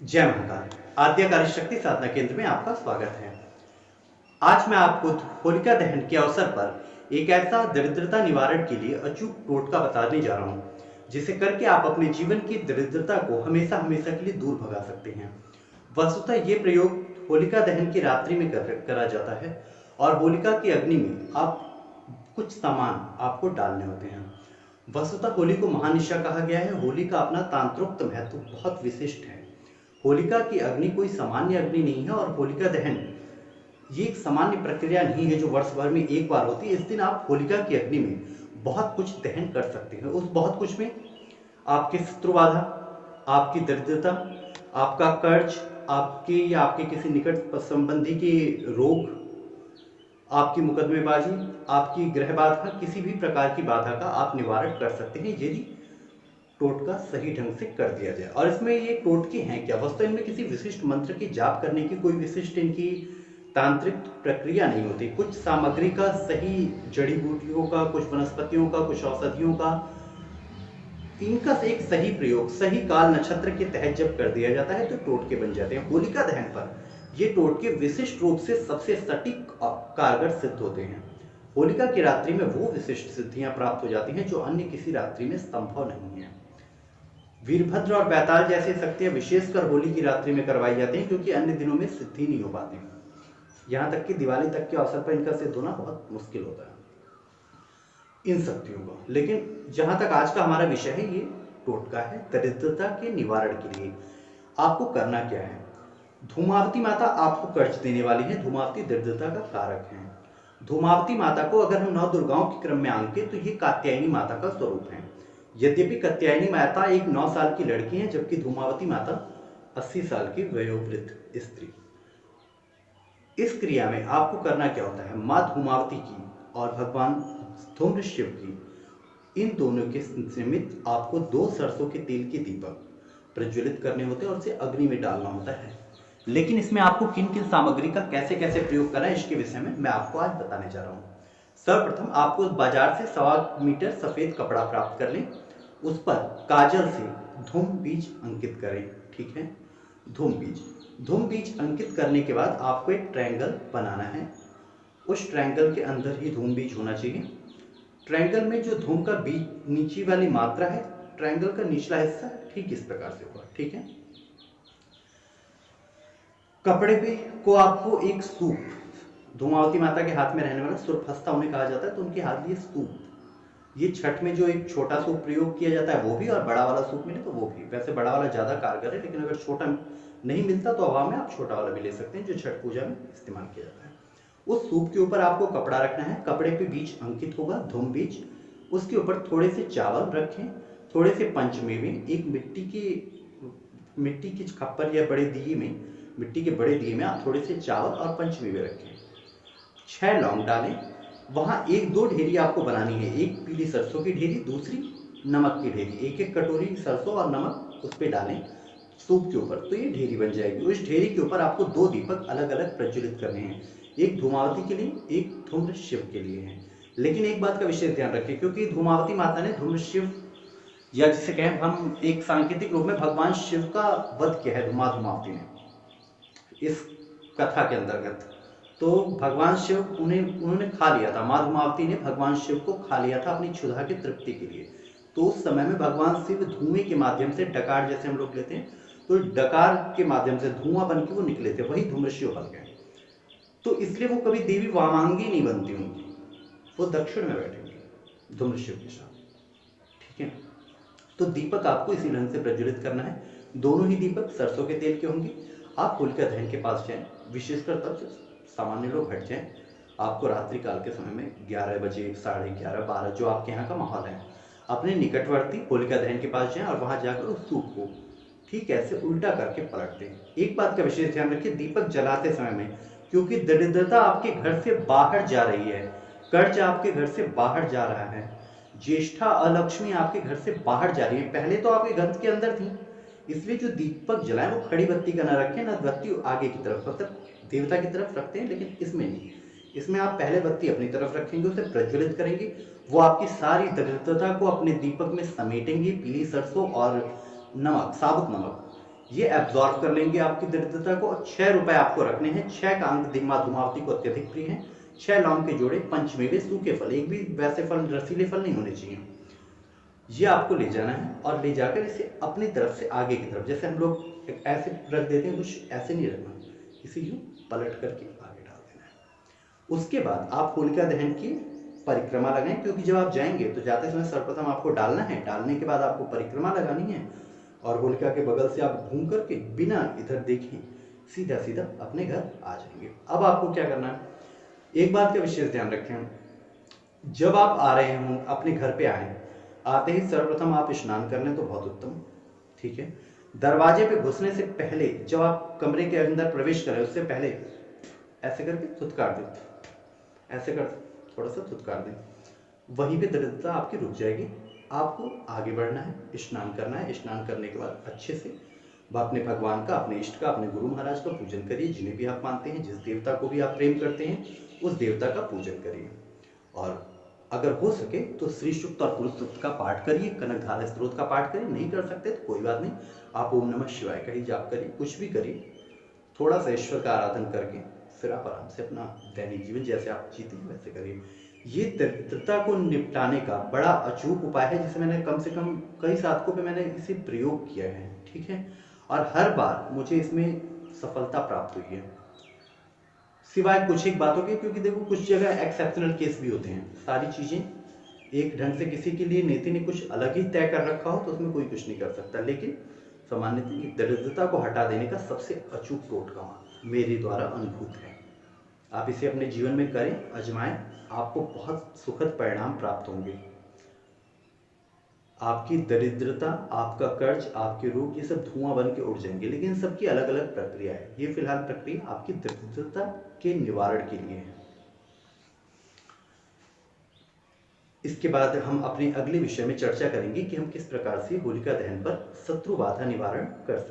जय महाकाल। आद्यकाली शक्ति साधना केंद्र में आपका स्वागत है। आज मैं आपको होलिका दहन के अवसर पर एक ऐसा दरिद्रता निवारण के लिए अचूक टोटका बताने जा रहा हूं, जिसे करके आप अपने जीवन की दरिद्रता को हमेशा हमेशा के लिए दूर भगा सकते हैं। वस्तुतः ये प्रयोग होलिका दहन की रात्रि में करा जाता है और होलिका की अग्नि में आप कुछ सामान आपको डालने होते हैं। वस्तुतः होली को महानिशा कहा गया है। होली का अपना तांत्रोक्त महत्व बहुत विशिष्ट है। होलिका की अग्नि कोई सामान्य अग्नि नहीं है और होलिका दहन ये एक सामान्य प्रक्रिया नहीं है जो वर्ष भर में एक बार होती है। इस दिन आप होलिका की अग्नि में बहुत कुछ दहन कर सकते हैं। उस बहुत कुछ में आपके शत्रु बाधा, आपकी दरिद्रता, आपका कर्ज, आपके या आपके किसी निकट संबंधी के रोग, आपकी मुकदमेबाजी, आपकी ग्रह बाधा, किसी भी प्रकार की बाधा का आप निवारण कर सकते हैं यदि टोटका सही ढंग से कर दिया जाए। और इसमें ये टोटके हैं क्या, वस्तु इनमें किसी विशिष्ट मंत्र की जाप करने की कोई विशिष्ट इनकी तांत्रिक प्रक्रिया नहीं होती। कुछ सामग्री का, सही जड़ी बूटियों का, कुछ वनस्पतियों का, कुछ औषधियों का, इनका एक सही प्रयोग सही काल नक्षत्र के तहत जब कर दिया जाता है तो टोटके बन जाते हैं। होलिका दहन पर ये टोटके विशिष्ट रूप से सबसे सटीक कारगर सिद्ध होते हैं। होलिका की रात्रि में वो विशिष्ट सिद्धियां प्राप्त हो जाती हैं जो अन्य किसी रात्रि में संभव नहीं है। वीरभद्र और बैताल जैसी शक्तियां विशेषकर होली की रात्रि में करवाई जाती हैं, क्योंकि अन्य दिनों में सिद्धि नहीं हो पाती। यहाँ तक कि दिवाली तक के अवसर पर इनका सिद्ध होना बहुत मुश्किल होता है इन शक्तियों को। लेकिन जहां तक आज का हमारा विषय है, ये टोटका है दरिद्रता के निवारण के लिए। आपको करना क्या है? धूमावती माता आपको कर्ज देने वाली है। धूमावती दरिद्रता का कारक है। धूमावती माता को अगर हम 9 दुर्गाओं के क्रम में आंके तो ये कात्यायनी माता का स्वरूप है। यद्यपि कात्यायनी माता एक 9 साल की लड़की है, जबकि धूमावती माता 80 साल की वयोवृद्ध स्त्री। इस क्रिया में आपको करना क्या होता है? माँ धूमावती की और भगवान धूम्र शिव की, इन दोनों के निमित्त आपको 2 सरसों के तेल के दीपक प्रज्वलित करने होते हैं और उसे अग्नि में डालना होता है। लेकिन इसमें आपको किन किन सामग्री का कैसे कैसे प्रयोग करना है, इसके विषय में मैं आपको आज बताने जा रहा हूँ। सर्वप्रथम आपको बाजार से 1.25 मीटर सफेद कपड़ा प्राप्त कर लें। उस पर काजल से धूम बीज अंकित करें। ठीक है, धूम बीज अंकित करने के बाद आपको एक ट्रायंगल बनाना है। उस ट्रायंगल के अंदर ही धूम बीज होना चाहिए। ट्रायंगल में जो धूम का बीज नीचे वाली मात्रा है, ट्रायंगल का निचला हिस्सा ठीक इस प्रकार से होगा। ठीक है, कपड़े पे को आपको एक सूप, धूमावती माता के हाथ में रहने वाला सुरफस्ता उन्हें कहा जाता है, तो उनके हाथ में सूप, ये छठ में जो एक छोटा सूप प्रयोग किया जाता है वो भी, और बड़ा वाला सूप मिले तो वो भी। वैसे बड़ा वाला ज्यादा कारगर है, लेकिन अगर छोटा नहीं मिलता तो हवा में आप छोटा वाला भी ले सकते हैं, जो छठ पूजा में इस्तेमाल किया जाता है। उस सूप के ऊपर आपको कपड़ा रखना है। कपड़े पे बीज अंकित होगा, धूम बीज। उसके ऊपर थोड़े से चावल रखें, थोड़े से पंचमेवे, एक मिट्टी की खप्पर या बड़े दिए में, मिट्टी के बड़े दिए में आप थोड़े से चावल और पंचमेवे रखें। 6 लौंग डालें। वहां 1-2 ढेरी आपको बनानी है। एक पीली सरसों की ढेरी, दूसरी नमक की ढेरी। 1-1 कटोरी सरसों और नमक उस पर डालें सूप के ऊपर, तो ये ढेरी बन जाएगी। उस ढेरी के ऊपर आपको 2 दीपक अलग अलग प्रज्वलित करने हैं। एक धूमावती के लिए, एक धूम्र शिव के लिए है। लेकिन एक बात का विशेष ध्यान रखें, क्योंकि धूमावती माता ने धूम्र शिव, या जिसे कहें हम एक सांकेतिक रूप में भगवान शिव का वध किया है धूमावती ने इस कथा के अंतर्गत। तो भगवान शिव उन्होंने खा लिया था, माँ धूमावती ने भगवान शिव को खा लिया था अपनी क्षुधा की तृप्ति के लिए। तो उस समय में भगवान शिव धुएं के माध्यम से, डकार जैसे हम लोग लेते हैं, तो डकार के माध्यम से धुआं बन के वो निकले थे, वही धूम्र शिव बन गए। तो इसलिए वो कभी देवी वामांगी नहीं बनती उनकी, वो दक्षिण में बैठेंगे धूम्र शिव के साथ। ठीक है, तो दीपक आपको इसी ढंग से प्रज्वलित करना है। दोनों ही दीपक सरसों के तेल के होंगे। आप होलिका दहन के पास जाएं, विशेषकर तब से सामान्य लोग हट जाएं। आपको रात्रि काल के समय में 11 बजे, 11:30, 12, जो आपके यहाँ का माहौल है, अपने निकटवर्ती होलिका दहन के पास जाएं और वहां जाकर उस सूप को ठीक ऐसे उल्टा करके पलट दें। एक बात का विशेष ध्यान रखिए, दीपक जलाते समय में, क्योंकि दरिद्रता आपके घर से बाहर जा रही है, कर्ज आपके घर से बाहर जा रहा है, ज्येष्ठा अलक्ष्मी आपके घर से बाहर जा रही है। पहले तो आपके घर के अंदर थी, इसलिए जो दीपक जलाएं वो खड़ी बत्ती का ना रखें, ना बत्ती आगे की तरफ, मतलब देवता की तरफ रखते हैं, लेकिन इसमें नहीं। इसमें आप पहले बत्ती अपनी तरफ रखेंगे, उसे प्रज्वलित करेंगे, वो आपकी सारी दरिद्रता को अपने दीपक में समेटेंगे। पीली सरसों और नमक, साबुत नमक, ये एब्जॉर्ब कर लेंगे आपकी दरिद्रता को। और 6 रुपए आपको रखने हैं। 6 का अंक धूमावती को अत्यधिक प्रिय है। 6 लौंग के जोड़े, पंचमेवे, सूखे फल, एक भी वैसे फल, रसीले फल नहीं होने चाहिए। ये आपको ले जाना है और ले जाकर इसे अपनी तरफ से आगे की तरफ, जैसे हम लोग ऐसे रख देते हैं, कुछ ऐसे नहीं रखना, इसे यूं पलट करके आगे डाल देना है। उसके बाद आप होलिका दहन की परिक्रमा लगाएं, क्योंकि जब आप जाएंगे तो जाते समय सर्वप्रथम आपको डालना है, डालने के बाद आपको परिक्रमा लगानी है और होलिका के बगल से आप घूम करके बिना इधर देखे सीधा सीधा अपने घर आ जाएंगे। अब आपको क्या करना है, एक बात का विशेष ध्यान रखें, जब आप आ रहे हों अपने घर पे आए, आते ही सर्वप्रथम आप स्नान कर लें तो बहुत उत्तम, ठीक है। दरवाजे पे घुसने से पहले, जब आप कमरे के अंदर प्रवेश करें उससे पहले ऐसे करके थुतकार दें, ऐसे कर थोड़ा सा थुतकार दें, वहीं पे दरिद्रता आपकी रुक जाएगी। आपको आगे बढ़ना है, स्नान करना है। स्नान करने के बाद अच्छे से अपने भगवान का, अपने इष्ट का, अपने गुरु महाराज का पूजन करिए, जिन्हें भी आप मानते हैं, जिस देवता को भी आप प्रेम करते हैं, उस देवता का पूजन करिए। और अगर हो सके तो श्री सूक्त और पुरुष सूक्त का पाठ करिए, कनकधारा स्त्रोत का पाठ करिए। नहीं कर सकते तो कोई बात नहीं, आप ओम नमः शिवाय का ही जाप करिए, कुछ भी करिए, थोड़ा सा ईश्वर का आराधन करके फिर आप आराम से अपना दैनिक जीवन जैसे आप जीते हैं वैसे करिए। ये दरिद्रता को निपटाने का बड़ा अचूक उपाय है, जिसे मैंने कम से कम कई साधकों पे मैंने इसे प्रयोग किया है, ठीक है। और हर बार मुझे इसमें सफलता प्राप्त हुई है, सिवाय कुछ एक बातों के, क्योंकि देखो कुछ जगह एक्सेप्शनल केस भी होते हैं। सारी चीजें एक ढंग से किसी के लिए नीति ने कुछ अलग ही तय कर रखा हो तो उसमें कोई कुछ नहीं कर सकता, लेकिन सामान्यतः दरिद्रता को हटा देने का सबसे अचूक टोटका मेरे द्वारा अनुभूत है। आप इसे अपने जीवन में करें, आजमाएं, आपको बहुत सुखद परिणाम प्राप्त होंगे। आपकी दरिद्रता, आपका कर्ज, आपके रोग, ये सब धुआं बन के उड़ जाएंगे, लेकिन सबकी अलग अलग प्रक्रिया है। ये फिलहाल प्रक्रिया आपकी दरिद्रता के निवारण के लिए है। इसके बाद हम अपने अगले विषय में चर्चा करेंगे कि हम किस प्रकार से होलिका दहन पर शत्रु बाधा निवारण कर सकते हैं।